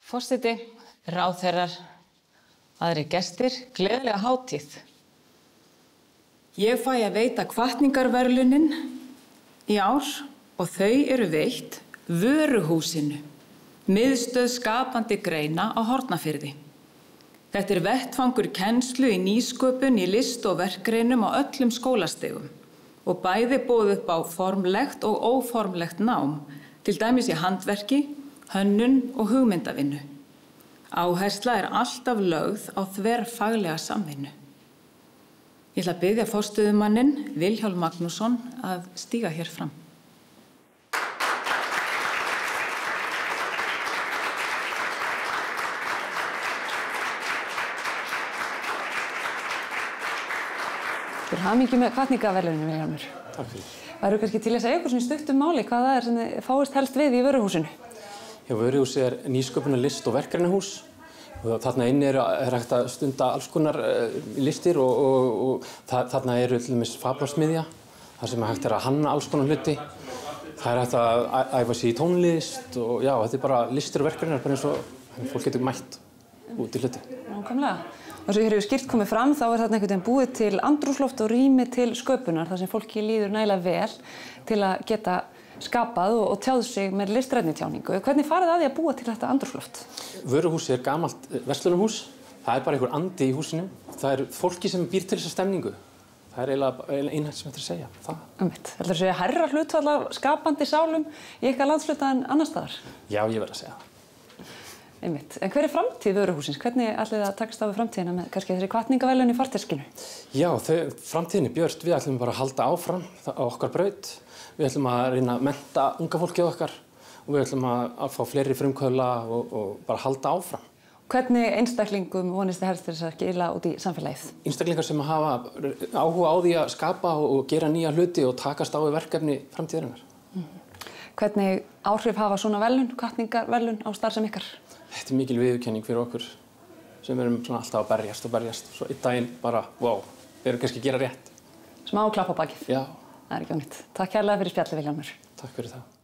Forseti, ráðherrar, aðrir gestir, gleðilega hátíð. Ég fæ að veita hvatningarverðlaunin í ár og þau eru veitt Vöruhúsinu, miðstöð skapandi greina á Hornafirði. Þetta er vettvangur kennslu í nýsköpun í list- og verkgreinum á öllum skólastigum og bæði boðið upp á formlegt og óformlegt nám, til dæmis í handverki, hönnun og hugmyndavinnu. Áhersla er alltaf lögð á þverfaglega samvinnu. Ég ætla að biðja forstöðumanninn Vilhjálm Magnússon að stíga hér fram. Til hamingju með hvatningarverðlauninu, Vilhjálmur. Takk fyrir. Væru kannski til að segja ykkur svona í stuttu máli hvað það er sem þið fáist helst við í Vöruhúsinu? Já, Vöruhúsið er nýsköpunar list- og verkgreinahús. Þarna inni er hægt að stunda alls konar listir og þarna eru til dæmis fabrásmiðja, þar sem hægt er að hanna alls konar hluti. Það er hægt að æfa sig í tónlist og já, þetta er bara listir og verkgreinar, bara eins og fólk getur mætt út í hluti. Nákvæmlega. Og svo hér hefur skýrt komið fram, þá er þarna einhvern veginn búið til andrúmsloft og rými til sköpunar, þar sem fólki líður nægilega vel til að geta skapað og tjáð sig með listrænni tjáningu. Hvernig farið að því að búa til þetta andrúmsloft? Vöruhúsið er gamalt verslunarhús. Það er bara einhver andi í húsinu. Það er fólki sem býr til þessa stemningu. Það er eiginlega einhægt sem þetta er að segja. Heldur þú að segja hærra hlutfall af skapandi sálum í ykkar landshluta en annars staðar? Já, ég verð að segja það. Einmitt. En hver er framtíð Vöruhússins? Hvernig ætlið þið að takast á við framtíðina með kannski þessi hvatningarverðlaun í farteskinu? Já, framtíðin er björt. Við ætlum bara að halda áfram á okkar braut. Við ætlum að reyna að mennta unga fólkið okkar og við ætlum að fá fleiri frumkvöðla og bara halda áfram. Hvernig einstaklingum vonist þið helst til þess að skila út í samfélagið? Einstaklingar sem hafa áhuga á því að skapa og gera nýja hluti og takast á við verkefni framtíðarinnar. Hvernig áhrif hafa svona verðlaun, hvatningarverðlaun á starfsemi ykkar? Þetta er mikil viðurkenning fyrir okkur sem erum svona alltaf að berjast og berjast. Svo einn daginn bara, wow, við erum kannski að gera rétt. Smá klapp á bakið. Já. Það er ekki ónýtt. Takk kærlega fyrir spjallið, Vilhjálmur. Takk fyrir það.